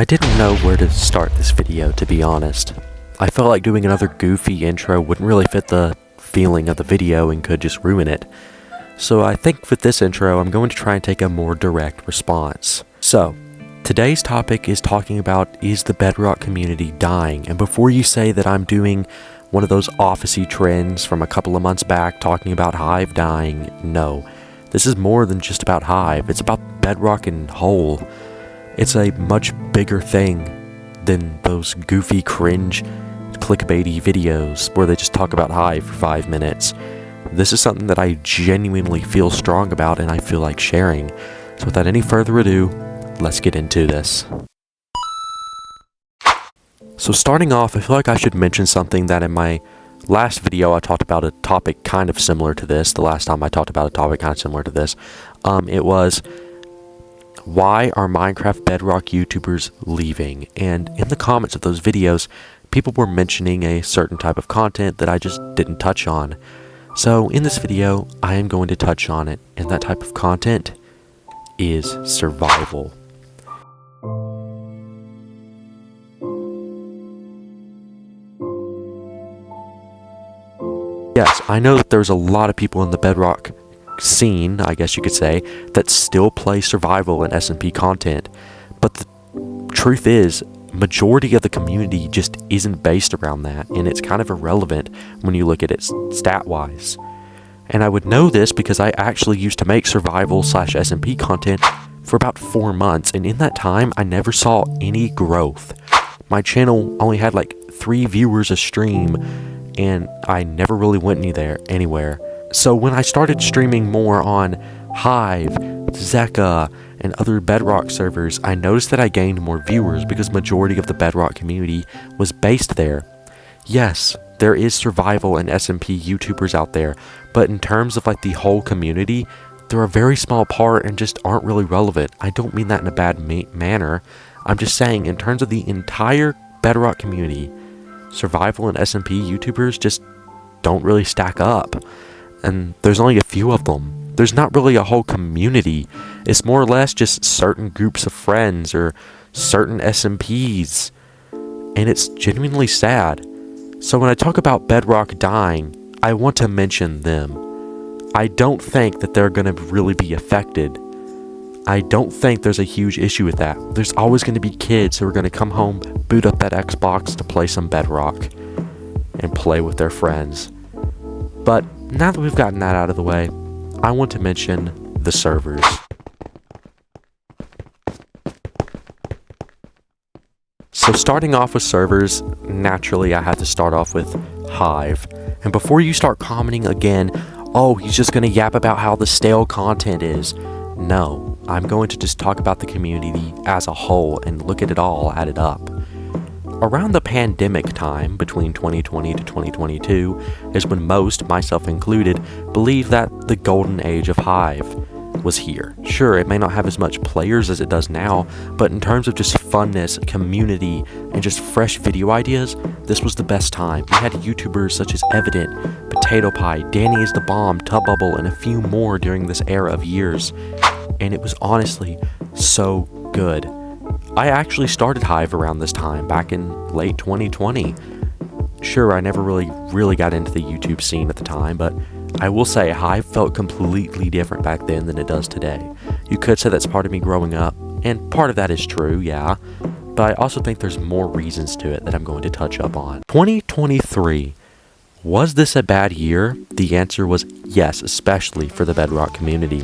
I didn't know where to start this video, to be honest. I felt like doing another goofy intro wouldn't really fit the feeling of the video and could just ruin it. So I think with this intro, I'm going to try and take a more direct response. So, today's topic is talking about, is the Bedrock community dying? And before you say that I'm doing one of those officey trends from a couple of months back talking about Hive dying, no. This is more than just about Hive, it's about Bedrock in whole. It's a much bigger thing than those goofy, cringe, clickbaity videos where they just talk about Hive for 5 minutes. This is something that I genuinely feel strong about and I feel like sharing. So without any further ado, let's get into this. So starting off, I feel like I should mention something that in my last video I talked about a topic kind of similar to this. The last time I talked about a topic kind of similar to this. It was, why are Minecraft Bedrock YouTubers leaving? And in the comments of those videos, people were mentioning a certain type of content that I just didn't touch on. So in this video, I am going to touch on it, and that type of content is survival. Yes, I know that there's a lot of people in the Bedrock scene, I guess you could say, that still play survival and SMP content, but the truth is, majority of the community just isn't based around that, and it's kind of irrelevant when you look at it stat-wise. And I would know this because I actually used to make survival / SMP content for about 4 months, and in that time, I never saw any growth. My channel only had like 3 viewers a stream, and I never really went anywhere. So when I started streaming more on Hive, Zeka, and other Bedrock servers, I noticed that I gained more viewers because majority of the Bedrock community was based there. Yes, there is survival and SMP YouTubers out there, but in terms of like the whole community, they're a very small part and just aren't really relevant. I don't mean that in a bad manner. I'm just saying in terms of the entire Bedrock community, survival and SMP YouTubers just don't really stack up. And there's only a few of them. There's not really a whole community. It's more or less just certain groups of friends or certain SMPs. And it's genuinely sad. So when I talk about Bedrock dying, I want to mention them. I don't think that they're going to really be affected. I don't think there's a huge issue with that. There's always going to be kids who are going to come home, boot up that Xbox to play some Bedrock and play with their friends. But now that we've gotten that out of the way, I want to mention the servers. So starting off with servers, naturally I had to start off with Hive. And before you start commenting again, oh, he's just going to yap about how the stale content is. No, I'm going to just talk about the community as a whole and look at it all added up. Around the pandemic time, between 2020 to 2022, is when most, myself included, believe that the golden age of Hive was here. Sure, it may not have as much players as it does now, but in terms of just funness, community, and just fresh video ideas, this was the best time. We had YouTubers such as Evident, Potato Pie, Danny is the Bomb, Tubbubble, and a few more during this era of years, and it was honestly so good. I actually started Hive around this time, back in late 2020. Sure, I never really got into the YouTube scene at the time, but I will say Hive felt completely different back then than it does today. You could say that's part of me growing up, and part of that is true, yeah, but I also think there's more reasons to it that I'm going to touch up on. 2023. Was this a bad year? The answer was yes, especially for the Bedrock community.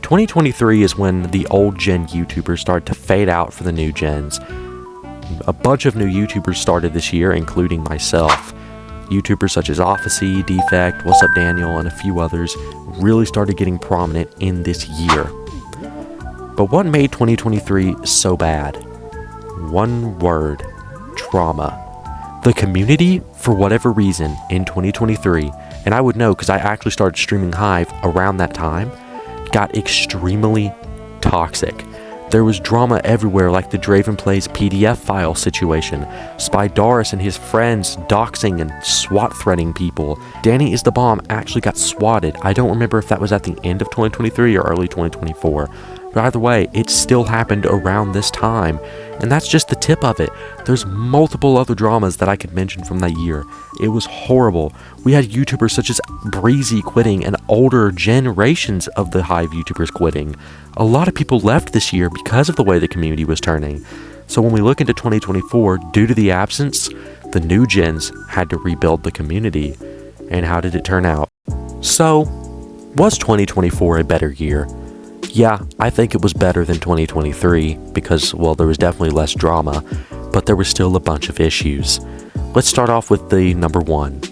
2023 is when the old gen YouTubers started to fade out for the new gens. A bunch of new YouTubers started this year, including myself. YouTubers such as Officey, Defect, What's Up Daniel, and a few others really started getting prominent in this year. But what made 2023 so bad? One word: trauma. The community, for whatever reason, in 2023, and I would know because I actually started streaming Hive around that time, got extremely toxic. There was drama everywhere, like the Draven Plays PDF file situation, Spydaris and his friends doxing and SWAT threatening people. Danny is the Bomb actually got swatted. I don't remember if that was at the end of 2023 or early 2024. But either way, it still happened around this time. And that's just the tip of it. There's multiple other dramas that I could mention from that year. It was horrible. We had YouTubers such as Breezy quitting and older generations of the Hive YouTubers quitting. A lot of people left this year because of the way the community was turning. So when we look into 2024, due to the absence, the new gens had to rebuild the community. And how did it turn out? So, was 2024 a better year? Yeah, I think it was better than 2023 because, well, there was definitely less drama, but there was still a bunch of issues. Let's start off with the number one.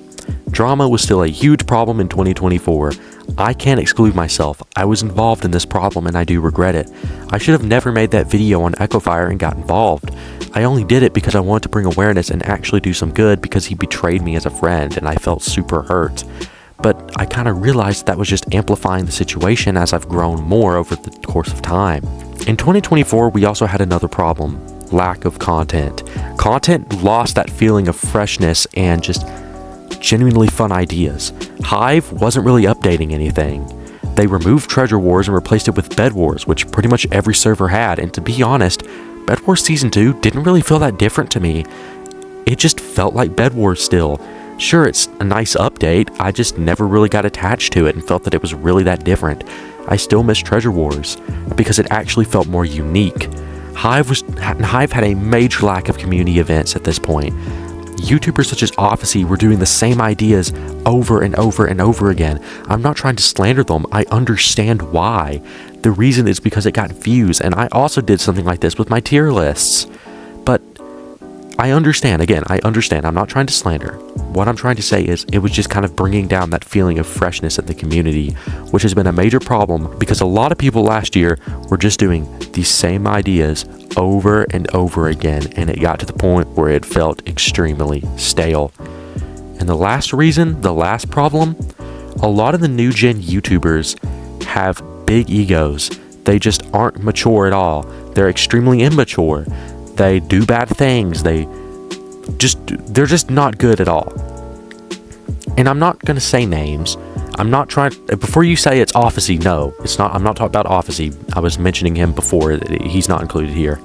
Drama was still a huge problem in 2024. I can't exclude myself. I was involved in this problem and I do regret it. I should have never made that video on Echofire and got involved. I only did it because I wanted to bring awareness and actually do some good because he betrayed me as a friend and I felt super hurt. But I kind of realized that was just amplifying the situation as I've grown more over the course of time. In 2024, we also had another problem: lack of content. Content lost that feeling of freshness and just genuinely fun ideas. Hive wasn't really updating anything. They removed Treasure Wars and replaced it with Bed Wars, which pretty much every server had, and to be honest, Bed Wars Season 2 didn't really feel that different to me. It just felt like Bed Wars still. Sure, it's a nice update, I just never really got attached to it and felt that it was really that different. I still miss Treasure Wars, because it actually felt more unique. Hive had a major lack of community events at this point. YouTubers such as Officy were doing the same ideas over and over and over again. I'm not trying to slander them, I understand why. The reason is because it got views, and I also did something like this with my tier lists. But I understand, I'm not trying to slander. What I'm trying to say is it was just kind of bringing down that feeling of freshness in the community, which has been a major problem because a lot of people last year were just doing these same ideas over and over again, and it got to the point where it felt extremely stale. And the last problem, a lot of the new gen YouTubers have big egos. They just aren't mature at all. They're extremely immature. They do bad things. They're just not good at all. And I'm not going to say names. I'm not trying, before you say it's Officy, no, it's not. I'm not talking about Officy. I was mentioning him before. He's not included here.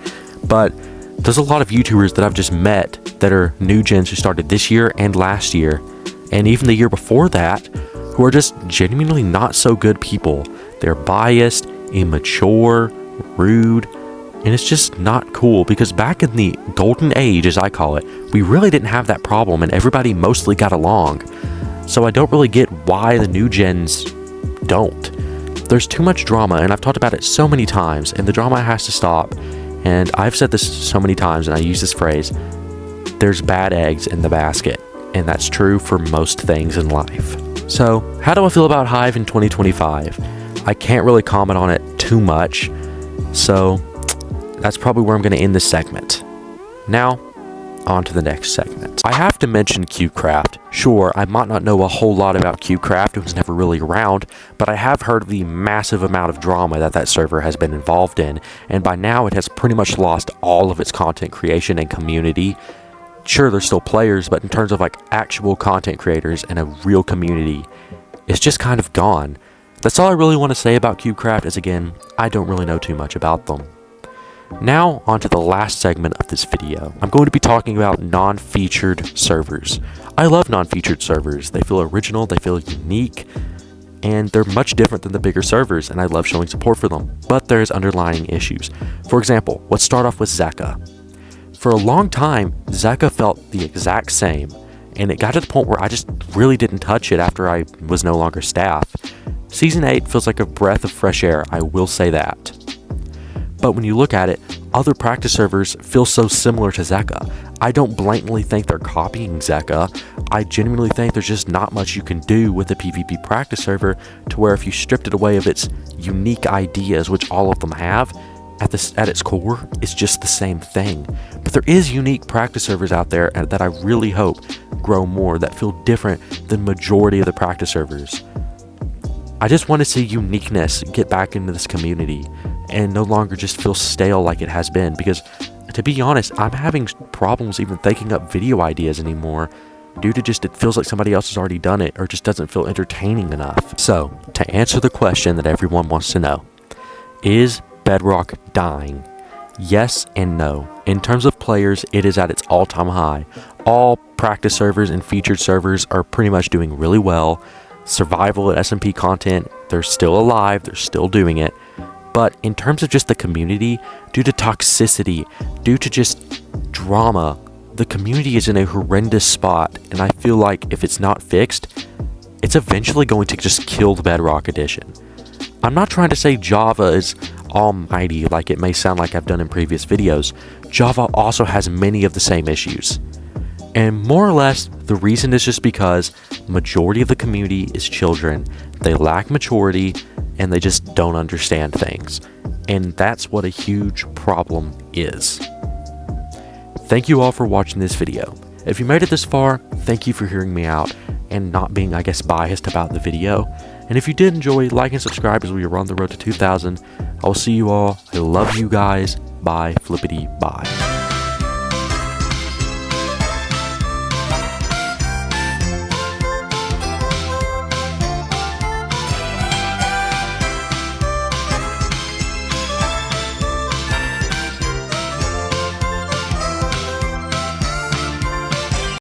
But there's a lot of YouTubers that I've just met that are new gens who started this year and last year, and even the year before that, who are just genuinely not so good people. They're biased, immature, rude, and it's just not cool because back in the golden age, as I call it, we really didn't have that problem and everybody mostly got along. So I don't really get why the new gens don't. There's too much drama, and I've talked about it so many times, and the drama has to stop. And I've said this so many times, and I use this phrase: there's bad eggs in the basket. And that's true for most things in life. So, how do I feel about Hive in 2025? I can't really comment on it too much, so that's probably where I'm going to end this segment. Now, on to the next segment. I have to mention Cubecraft. Sure, I might not know a whole lot about Cubecraft, it was never really around, but I have heard of the massive amount of drama that server has been involved in, and by now it has pretty much lost all of its content creation and community. Sure, there's still players, but in terms of like actual content creators and a real community, it's just kind of gone. That's all I really want to say about Cubecraft, is again, I don't really know too much about them. Now, on to the last segment of this video. I'm going to be talking about non-featured servers. I love non-featured servers. They feel original, they feel unique, and they're much different than the bigger servers, and I love showing support for them. But there's underlying issues. For example, let's start off with Zeka. For a long time, Zeka felt the exact same, and it got to the point where I just really didn't touch it after I was no longer staff. Season 8 feels like a breath of fresh air, I will say that. But when you look at it, other practice servers feel so similar to Zeka. I don't blatantly think they're copying Zeka. I genuinely think there's just not much you can do with a PvP practice server to where if you stripped it away of its unique ideas, which all of them have, at its core, it's just the same thing. But there is unique practice servers out there that I really hope grow more, that feel different than majority of the practice servers. I just want to see uniqueness get back into this community and no longer just feel stale like it has been, because to be honest, I'm having problems even thinking up video ideas anymore due to just it feels like somebody else has already done it or just doesn't feel entertaining enough. So, to answer the question that everyone wants to know, is Bedrock dying? Yes and no. In terms of players, it is at its all-time high. All practice servers and featured servers are pretty much doing really well. Survival and SMP content, they're still alive, they're still doing it. But in terms of just the community, due to toxicity, due to just drama, the community is in a horrendous spot, and I feel like if it's not fixed, it's eventually going to just kill the Bedrock edition. I'm not trying to say Java is almighty like it may sound like I've done in previous videos. Java also has many of the same issues. And more or less, the reason is just because majority of the community is children. They lack maturity, and they just don't understand things. And that's what a huge problem is. Thank you all for watching this video. If you made it this far, thank you for hearing me out and not being, I guess, biased about the video. And if you did enjoy, like and subscribe as we are on the road to 2,000. I will see you all. I love you guys. Bye. Flippity bye.